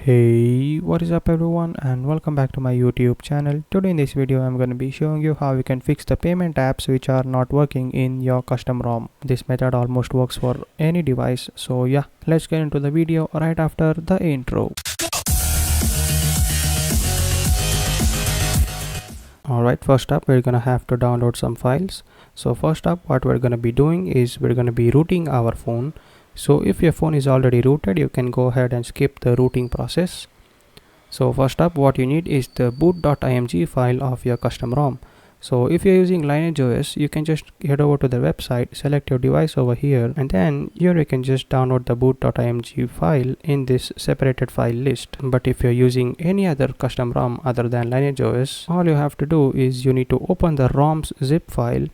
Hey, what is up everyone, and welcome back to my YouTube channel. Today in this video I'm going to be showing you how you can fix the payment apps which are not working in your custom ROM. This method almost works for any device. So yeah, let's get into the video right after the intro. Alright, first up we're gonna have to download some files. So first up what we're gonna be doing is we're gonna be rooting our phone. So if your phone is already rooted, you can go ahead and skip the rooting process. So first up what you need is the boot.img file of your custom ROM. So if you're using LineageOS, you can just head over to the website, select your device over here, and then here you can just download the boot.img file in this separated file list. But if you're using any other custom ROM other than LineageOS, all you have to do is you need to open the ROM Zip file,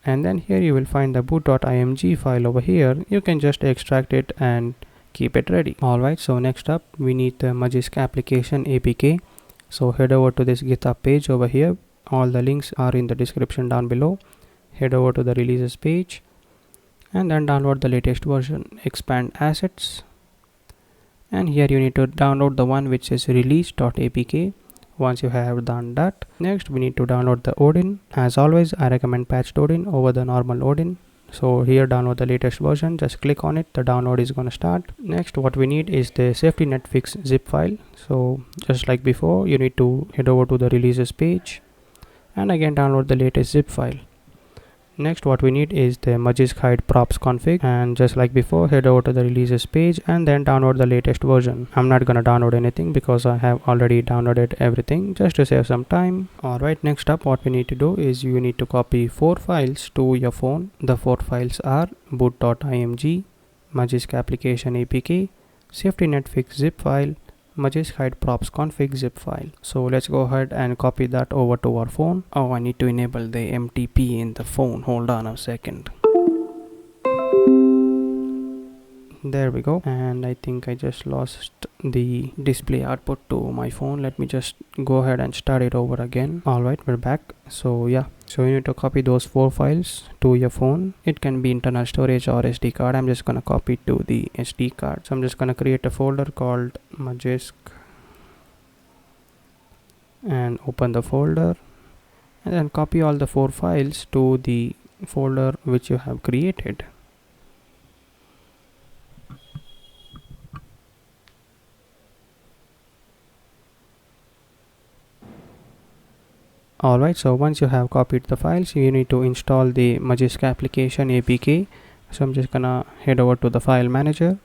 and then here you will find the boot.img file over here. You can just extract it and keep it ready. Alright, so next up we need the Magisk application APK. So head over to this GitHub page over here. All the links are in the description down below. Head over to the releases page and then download the latest version. Expand assets, and here you need to download the one which is release.apk. Once you have done that, next we need to download the Odin. As always, I recommend patched Odin over the normal Odin. So here download the latest version, just click on it, the download is gonna start. Next what we need is the safety net fix zip file. So just like before, you need to head over to the releases page and again download the latest zip file. Next what we need is the Magisk hide props config, and just like before, head over to the releases page and then download the latest version. I'm not gonna download anything because I have already downloaded everything just to save some time. Alright, next up what we need to do is you need to copy 4 files to your phone. The 4 files are boot.img, Magisk application APK, safety net fix zip file, Magisk hide props config zip file. So let's go ahead and copy that over to our phone. Oh, I need to enable the MTP in the phone. Hold on a second. There we go. And I think I just lost the display output to my phone. Let me just go ahead and start it over again. Alright, we're back. So yeah, so you need to copy those 4 files to your phone. It can be internal storage or SD card. I'm just gonna copy it to the SD card. So I'm just gonna create a folder called Magisk and open the folder, and then copy all the 4 files to the folder which you have created. Alright, so once you have copied the files, you need to install the Magisk application APK. So I'm just gonna head over to the file manager,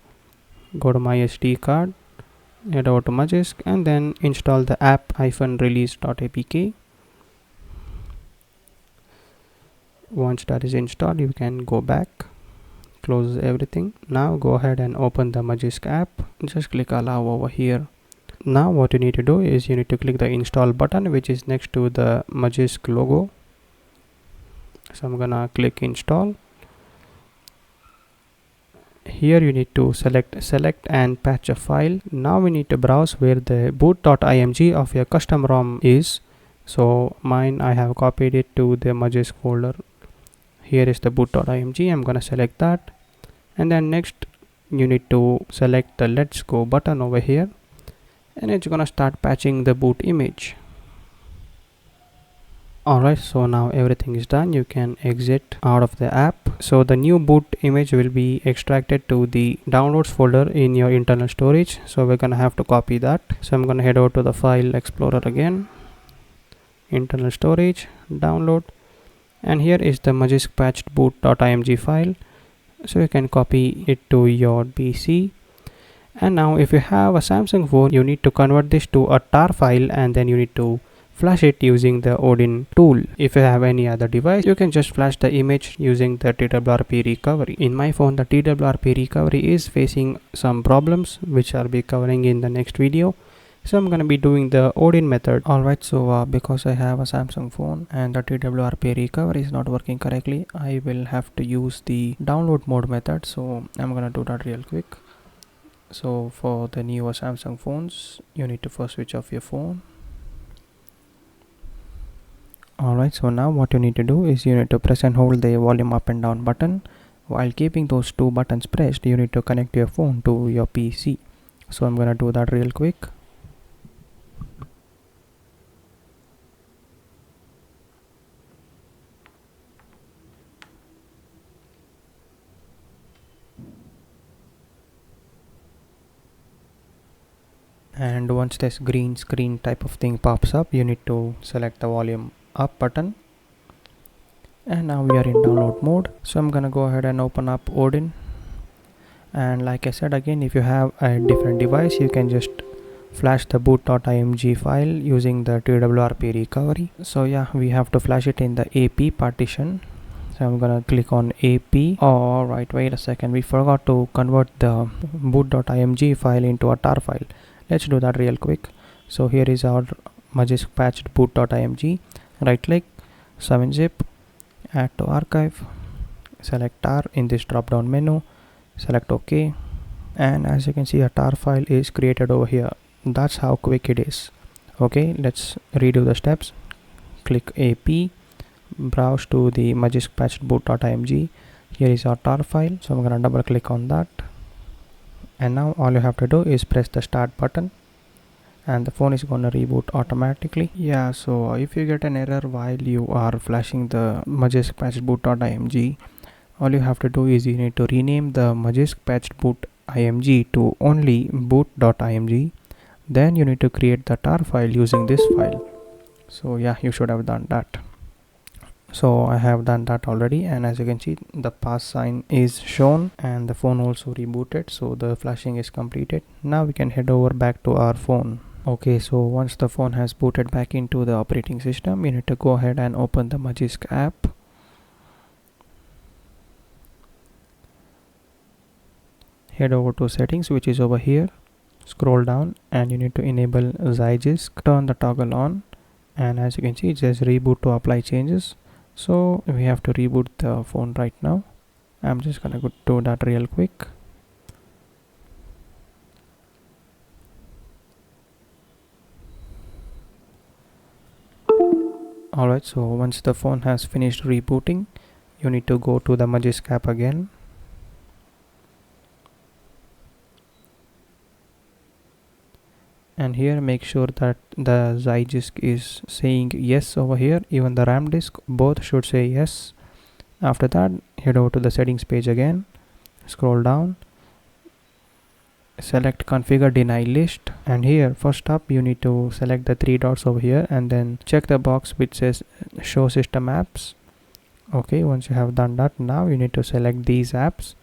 go to my SD card, head over to Magisk, and then install the app-release.apk. Once that is installed, you can go back, close everything. Now go ahead and open the Magisk app. Just click allow over here. Now what you need to do is you need to click the install button which is next to the Magisk logo. So I'm gonna click install. Here you need to select and patch a file. Now we need to browse where the boot.img of your custom ROM is. So mine, I have copied it to the Magisk folder. Here is the boot.img. I'm gonna select that, and then next you need to select the let's go button over here, and it's gonna start patching the boot image. Alright, so now everything is done. You can exit out of the app. So the new boot image will be extracted to the downloads folder in your internal storage. So we're gonna have to copy that. So I'm gonna head over to the file explorer again, internal storage, download, and here is the Magisk patched boot.img file. So you can copy it to your PC. And now if you have a Samsung phone, you need to convert this to a tar file and then you need to flash it using the Odin tool. If you have any other device, you can just flash the image using the TWRP recovery. In my phone, the TWRP recovery is facing some problems which I'll be covering in the next video. So I'm gonna be doing the Odin method. Alright, so because I have a Samsung phone and the TWRP recovery is not working correctly, I will have to use the download mode method. So I'm gonna do that real quick. So for the newer Samsung phones, you need to first switch off your phone. Alright, so now what you need to do is you need to press and hold the volume up and down button. While keeping those 2 buttons pressed, you need to connect your phone to your PC. So I'm gonna do that real quick. And once this green screen type of thing pops up, you need to select the volume up button. And now we are in download mode, so I'm gonna go ahead and open up Odin. And like I said again, if you have a different device, you can just flash the boot.img file using the twrp recovery. So yeah, we have to flash it in the AP partition. So I'm gonna click on AP. Alright, wait a second, we forgot to convert the boot.img file into a tar file. Let's do that real quick. So here is our Magisk patched boot.img. Right click, 7-zip, add to archive, select tar in this drop down menu, select OK, and as you can see a tar file is created over here. That's how quick it is. Okay, let's redo the steps. Click AP, browse to the Magisk patched boot.img. Here is our tar file, so I'm gonna double click on that, and now all you have to do is press the start button and the phone is gonna reboot automatically. Yeah, so if you get an error while you are flashing the Magisk patched boot.img, all you have to do is you need to rename the Magisk patched boot.img to only boot.img. Then you need to create the tar file using this file. So yeah, you should have done that. So I have done that already, and as you can see the pass sign is shown and the phone also rebooted, so the flashing is completed. Now we can head over back to our phone. Okay, so once the phone has booted back into the operating system, you need to go ahead and open the Magisk app. Head over to settings, which is over here, scroll down, and you need to enable Zygisk, turn the toggle on, and as you can see it says reboot to apply changes. So we have to reboot the phone right now. I'm just gonna go do that real quick. Alright, so once the phone has finished rebooting, you need to go to the Magisk app again. And here make sure that the Zygisk is saying yes over here. Even the RAM disk, both should say yes. After that, head over to the settings page again, scroll down, select configure DenyList, and here first up you need to select the three dots over here and then check the box which says show system apps. Okay, once you have done that, now you need to select these apps.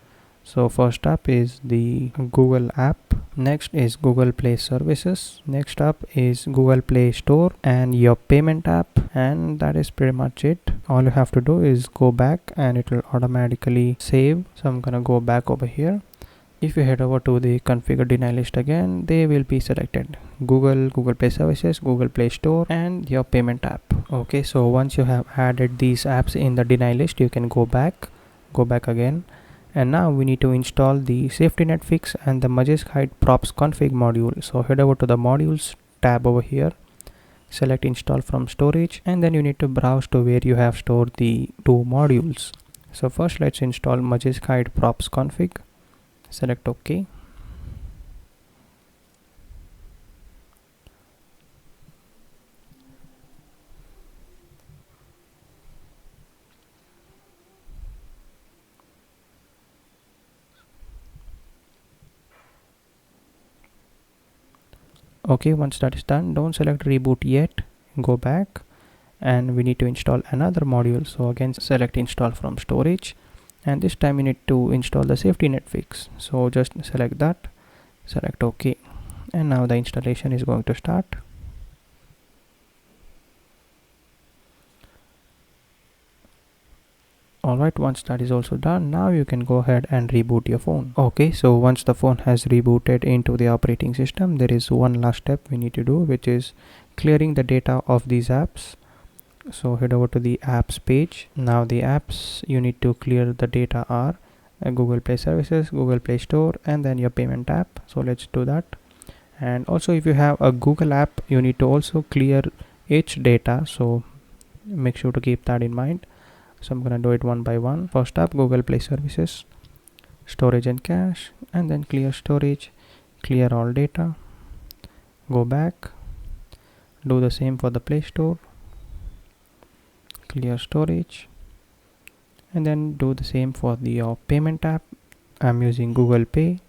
So first up is the Google app, next is Google Play Services, next up is Google Play Store and your payment app, and that is pretty much it. All you have to do is go back and it will automatically save. So I'm gonna go back over here. If you head over to the configure DenyList again, they will be selected: Google, Google Play Services, Google Play Store and your payment app. Okay, so once you have added these apps in the DenyList, you can go back again. And now we need to install the safety net fix and the Magisk hide props config module. So head over to the modules tab over here, select install from storage, and then you need to browse to where you have stored the two modules. So first let's install Magisk hide props config, select OK. Okay, once that is done, don't select reboot yet, go back, and we need to install another module. So again select install from storage, and this time you need to install the safety net fix. So just select that, select OK, and now the installation is going to start. Alright, once that is also done, now you can go ahead and reboot your phone. Okay, so once the phone has rebooted into the operating system, there is one last step we need to do, which is clearing the data of these apps. So head over to the apps page. Now the apps you need to clear the data are Google Play Services, Google Play Store, and then your payment app. So let's do that. And also if you have a Google app, you need to also clear its data, so make sure to keep that in mind. So I'm gonna do it one by one. First up, Google Play Services, storage and cache, and then clear storage, clear all data, go back, do the same for the Play Store, clear storage, and then do the same for the payment app. I'm using Google Pay.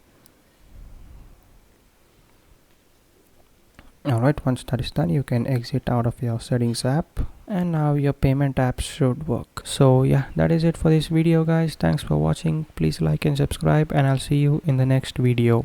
Alright, once that is done, you can exit out of your settings app, and now your payment app should work. So yeah, that is it for this video guys. Thanks for watching. Please like and subscribe, and I'll see you in the next video.